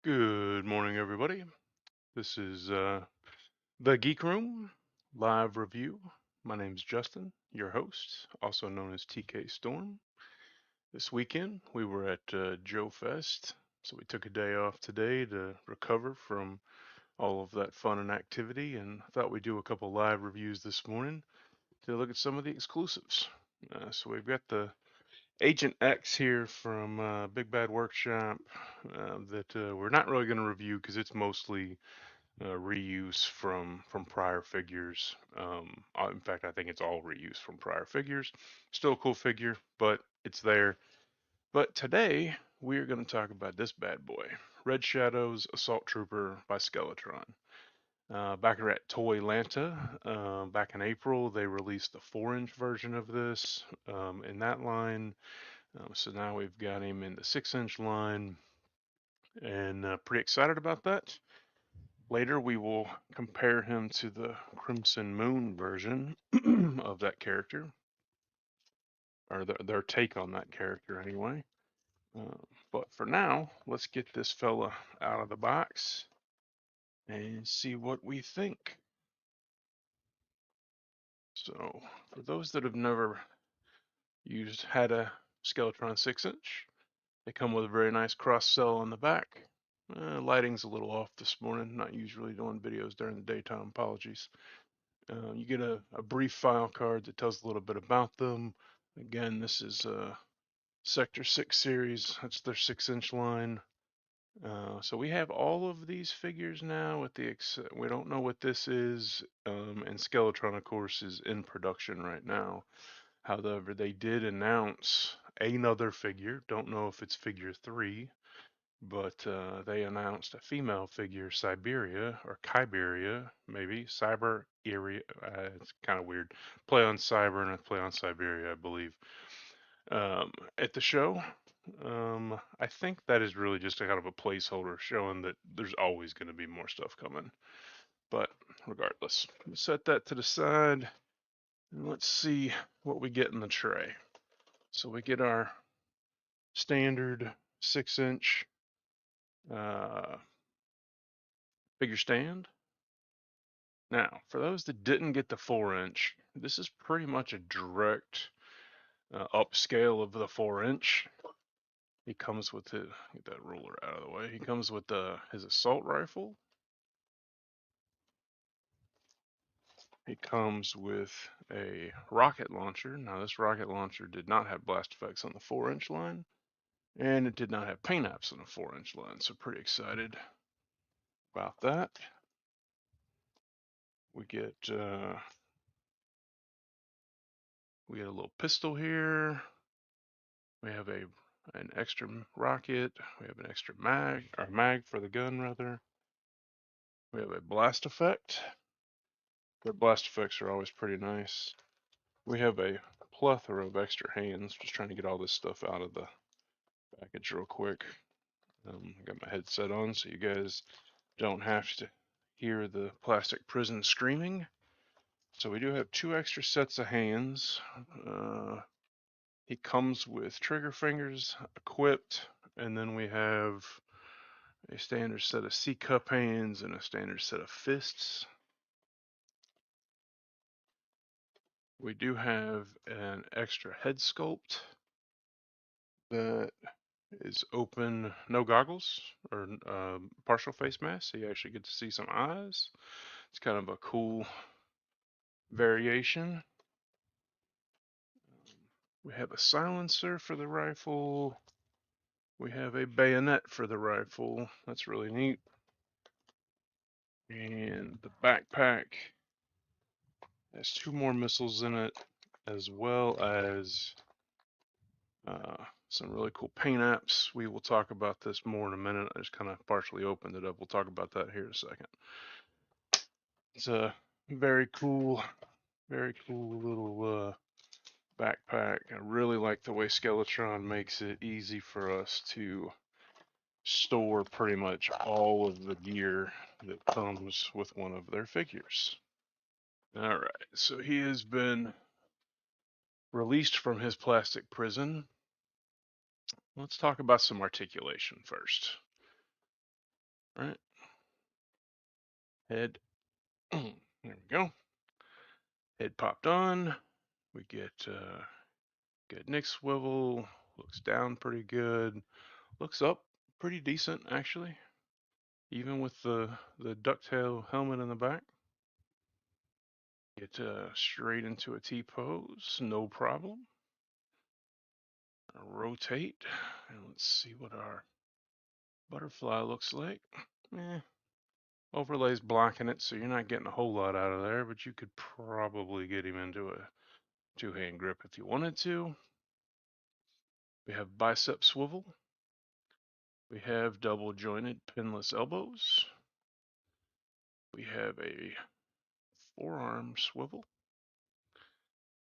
Good morning, everybody. This is the Geek Room live review. My name's Justin, your host, also known as TK Storm. This weekend we were at Joe Fest, so we took a day off today to recover from all of that fun and activity, and thought we'd do a couple live reviews this morning to look at some of the exclusives. So we've got the Agent X here from Big Bad Workshop that we're not really going to review because it's mostly reuse from prior figures. In fact, I think it's all reuse from prior figures. Still a cool figure, but it's there. But today we're going to talk about this bad boy, Red Shadows Assault Trooper by Skeletron. Back at Toylanta, back in April, they released the 4-inch version of this in that line. So now we've got him in the 6-inch line, and pretty excited about that. Later, we will compare him to the Crimson Moon version of that character, or their take on that character, anyway. Uh, but for now, let's get this fella out of the box and see what we think. So, for those that have never had a Skeletron 6-inch, they come with a very nice cross cell on the back. Lighting's a little off this morning. Not usually doing videos during the daytime. Apologies. You get a brief file card that tells a little bit about them. Again, this is Sector 6 series. That's their 6-inch line. So we have all of these figures now. We don't know what this is, and Skeletron, of course, is in production right now. However, they did announce another figure. Don't know if it's figure 3, but they announced a female figure, Siberia or Kyberia, maybe Cyber area. It's kind of weird. Play on Cyber and a play on Siberia, I believe. At the show, I think that is really just a kind of a placeholder showing that there's always going to be more stuff coming. But regardless, we'll set that to the side and let's see what we get in the tray. So we get our standard 6-inch uh, figure stand. Now, for those that didn't get the 4-inch, this is pretty much a direct upscale of the 4-inch. He comes with get that ruler out of the way. He comes with his assault rifle. He comes with a rocket launcher. Now, this rocket launcher did not have blast effects on the 4-inch line, and it did not have paint apps on the 4-inch line. So, pretty excited about that. We get we get a little pistol here. We have an extra rocket. We have an extra mag for the gun rather. We have a blast effect. Their blast effects are always pretty nice. We have a plethora of extra hands. Just trying to get all this stuff out of the package real quick. I got my headset on so you guys don't have to hear the plastic prison screaming. So we do have 2 extra sets of hands. He comes with trigger fingers equipped, and then we have a standard set of C-cup hands and a standard set of fists. We do have an extra head sculpt that is open, no goggles or partial face mask, so you actually get to see some eyes. It's kind of a cool variation. We have a silencer for the rifle. We have a bayonet for the rifle. That's really neat. And the backpack has 2 more missiles in it, as well as some really cool paint apps. We will talk about this more in a minute. I just kind of partially opened it up. We'll talk about that here in a second. It's a very cool little backpack. I really like the way Skeletron makes it easy for us to store pretty much all of the gear that comes with one of their figures. Alright, so he has been released from his plastic prison. Let's talk about some articulation first. Right. Head. There we go. Head popped on. We get good neck swivel. Looks down pretty good. Looks up pretty decent actually, even with the ducktail helmet in the back. Get straight into a T pose, no problem. Rotate, and let's see what our butterfly looks like. Eh, overlay's blocking it, so you're not getting a whole lot out of there, but you could probably get him into a two-hand grip if you wanted to. We have bicep swivel. We have double jointed pinless elbows. We have a forearm swivel.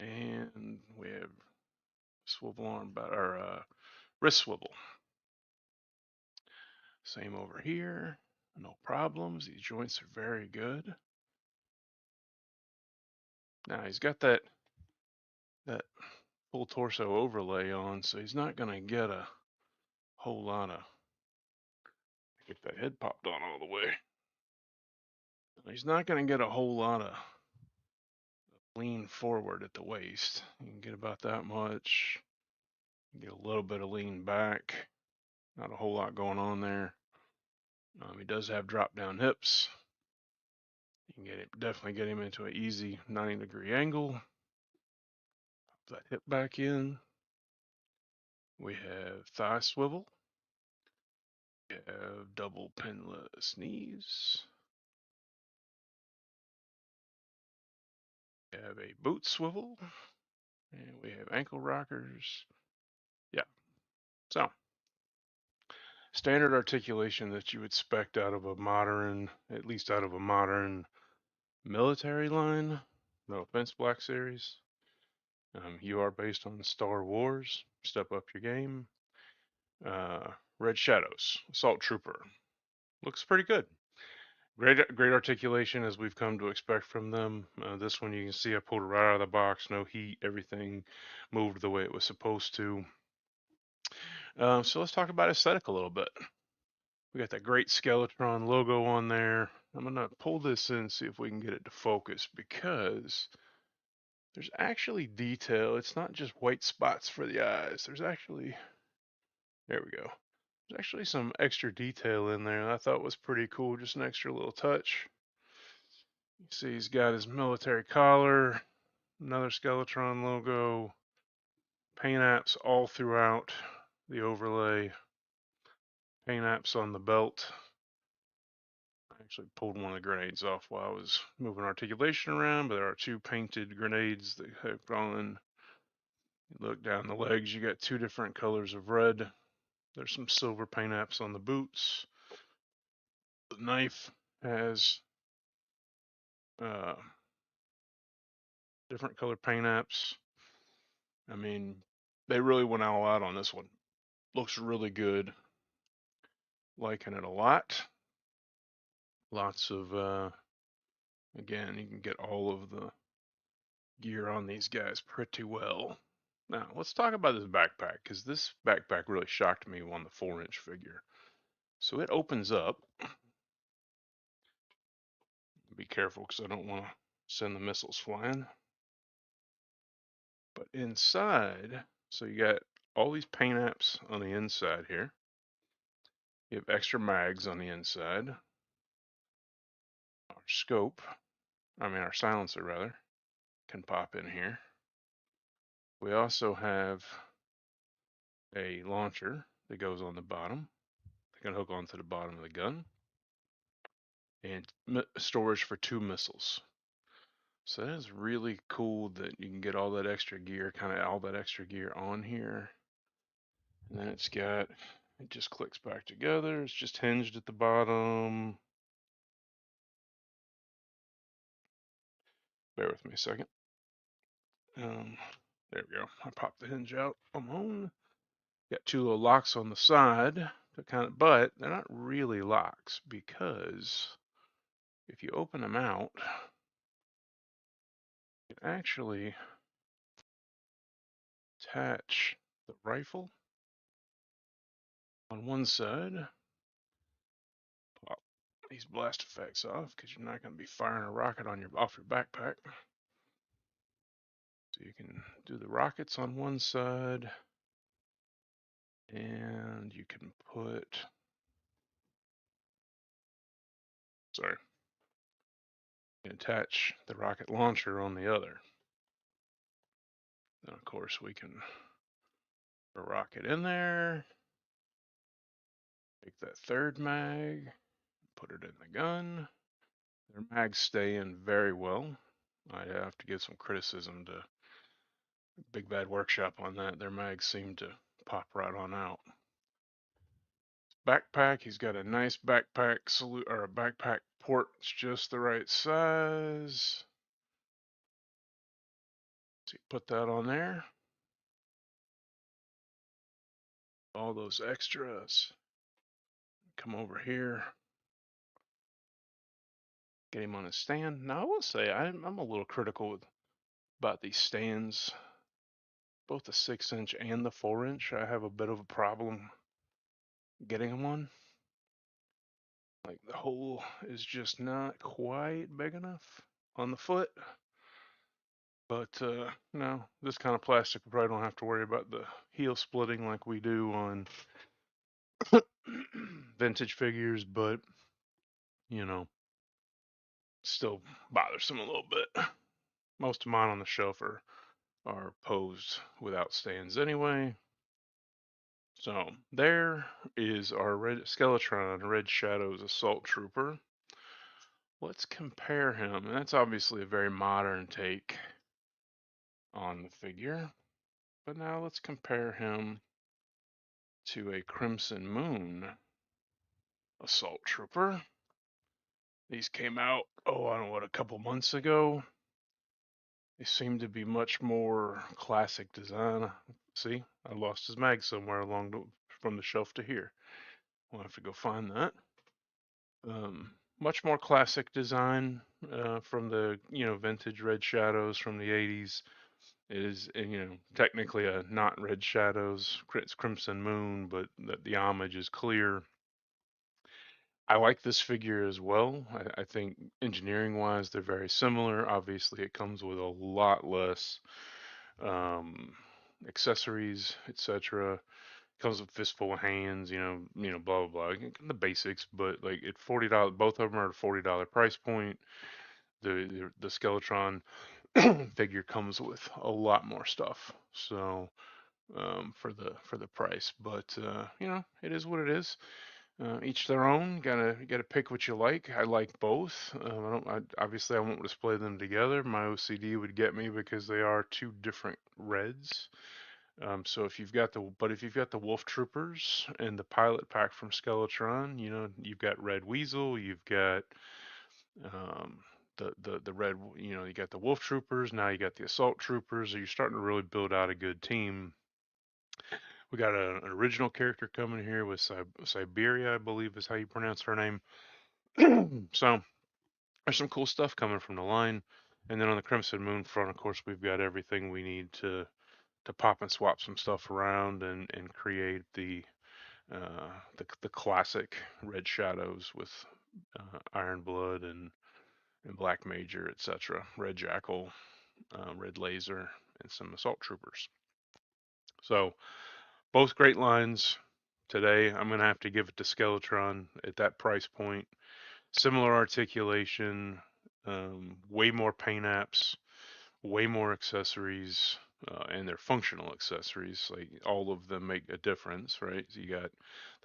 And we have swivel arm, or wrist swivel. Same over here. No problems. These joints are very good. Now he's got that full torso overlay on, so he's not gonna get a whole lot of, get that head popped on all the way. He's not gonna get a whole lot of lean forward at the waist. You can get about that much. Get a little bit of lean back. Not a whole lot going on there. He does have drop down hips. You can definitely get him into an easy 90-degree angle. Pop that hip back in. We have thigh swivel. We have double pinless knees. We have a boot swivel. And we have ankle rockers. Yeah. So, standard articulation that you would expect out of a modern, at least out of a modern military line. No offense, Black Series. You are based on Star Wars. Step up your game. Red Shadows, Assault Trooper. Looks pretty good. Great articulation as we've come to expect from them. This one you can see I pulled it right out of the box. No heat. Everything moved the way it was supposed to. So let's talk about aesthetic a little bit. We got that great Skeletron logo on there. I'm going to pull this in and see if we can get it to focus because there's actually detail. It's not just white spots for the eyes. There's actually, there we go. There's actually some extra detail in there I thought was pretty cool. Just an extra little touch. You see he's got his military collar, another Skeletron logo, paint apps all throughout the overlay, paint apps on the belt. I actually pulled one of the grenades off while I was moving articulation around, but there are two painted grenades that have gone. You look down the legs, you got two different colors of red. There's some silver paint apps on the boots. The knife has uh, different color paint apps. I mean, they really went all out on this one. Looks really good. Liking it a lot. Lots of, again, you can get all of the gear on these guys pretty well. Now, let's talk about this backpack, because this backpack really shocked me on the 4-inch figure. So it opens up. Be careful, because I don't want to send the missiles flying. But inside, so you got all these paint apps on the inside here. You have extra mags on the inside. Our scope, our silencer rather, can pop in here. We also have a launcher that goes on the bottom. That can hook onto the bottom of the gun. And storage for 2 missiles. So that is really cool that you can get all that extra gear, kind of all that extra gear on here. And then it just clicks back together. It's just hinged at the bottom. Bear with me a second. There we go. I popped the hinge out on my own. Got 2 little locks on the side, but they're not really locks because if you open them out, you can actually attach the rifle on one side, these blast effects off because you're not going to be firing a rocket on off your backpack. So you can do the rockets on one side, and you can sorry, attach the rocket launcher on the other. Then of course we can put a rocket in there, take that third mag, put it in the gun. Their mags stay in very well. I have to give some criticism to Big Bad Workshop on that. Their mags seem to pop right on out. Backpack, he's got a nice backpack salute or a backpack port. It's just the right size. So you put that on there. All those extras. Come over here. Get him on his stand. Now I will say I'm a little critical about these stands. Both the 6-inch and the 4-inch. I have a bit of a problem getting them on. Like the hole is just not quite big enough on the foot. But no, this kind of plastic we probably don't have to worry about the heel splitting like we do on vintage figures, but you know, still bothersome a little bit. Most of mine on the shelf are posed without stands anyway. So there is our red Skeletron, Red Shadow's Assault Trooper. Let's compare him, and that's obviously a very modern take on the figure. But now let's compare him to a Crimson Moon Assault Trooper. These came out, oh, I don't know what, a couple months ago. They seem to be much more classic design. See, I lost his mag somewhere from the shelf to here. We'll have to go find that. Much more classic design from the vintage Red Shadows from the 80s. It is technically a not Red Shadows, it's Crimson Moon, but the homage is clear. I like this figure as well. I think engineering wise, they're very similar. Obviously, it comes with a lot less um, accessories, etc. Comes with fistful of hands, blah blah blah, the basics. But like at $40, both of them are at a $40 price point. The Skeletron figure comes with a lot more stuff. So for the price, but it is what it is. Each their own. Gotta pick what you like. I like both. Obviously I won't display them together. My OCD would get me because they are two different reds. So if you've got the Wolf Troopers and the pilot pack from Skeletron, you've got Red Weasel, you've got um, the red, you got the Wolf Troopers. Now you got the Assault Troopers. So you're starting to really build out a good team. We got an original character coming here with Siberia, I believe is how you pronounce her name. So there's some cool stuff coming from the line. And then on the Crimson Moon front, of course, we've got everything we need to pop and swap some stuff around and create the classic Red Shadows with Iron Blood and Black Major, etc. Red Jackal, Red Laser, and some Assault Troopers. So both great lines. Today, I'm going to have to give it to Skeletron at that price point. Similar articulation, way more paint apps, way more accessories, and they're functional accessories. Like all of them make a difference, right? So you got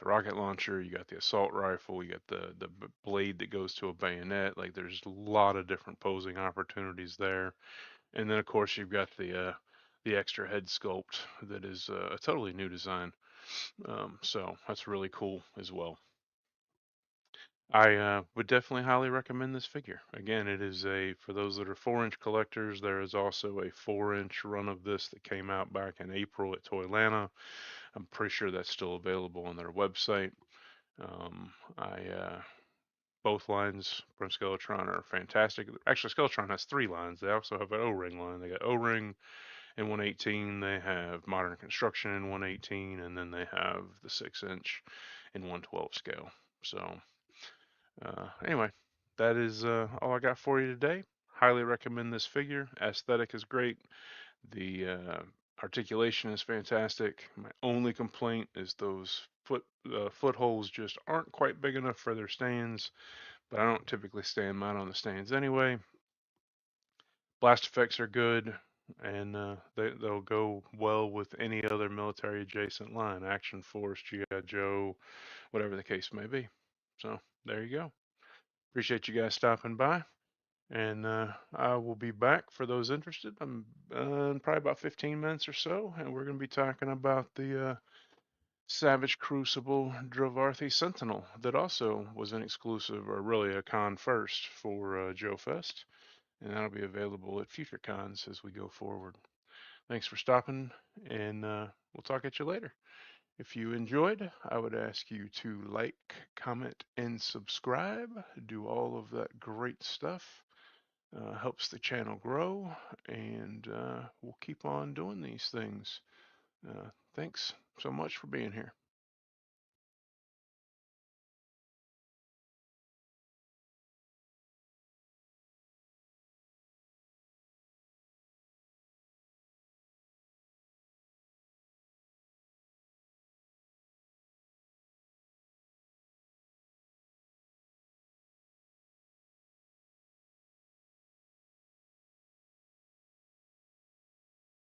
the rocket launcher, you got the assault rifle, you got the blade that goes to a bayonet. Like there's a lot of different posing opportunities there. And then of course you've got the extra head sculpt that is a totally new design. So that's really cool as well. I would definitely highly recommend this figure. Again, it is for those that are 4-inch collectors, there is also a 4-inch run of this that came out back in April at Toylanta. I'm pretty sure that's still available on their website. I Both lines from Skeletron are fantastic. Actually, Skeletron has 3 lines. They also have an O-ring line. They got O-ring in 118. They have modern construction in 118, and then they have the 6-inch in 112 scale. So Anyway, that is all I got for you today. Highly recommend this figure. Aesthetic is great. The articulation is fantastic. My only complaint is those footholds just aren't quite big enough for their stands, but I don't typically stand mine on the stands anyway. Blast effects are good, and they'll go well with any other military adjacent line, Action Force, GI Joe, whatever the case may be. So there you go. Appreciate you guys stopping by. And I will be back for those interested. I'm in probably about 15 minutes or so, and we're going to be talking about the Savage Crucible Drovarthi Sentinel that also was an exclusive, or really a con first for Joe Fest, and that'll be available at future cons as we go forward. Thanks for stopping, and we'll talk at you later. If you enjoyed, I would ask you to like, comment, and subscribe. Do all of that great stuff. Helps the channel grow, and we'll keep on doing these things. Thanks so much for being here.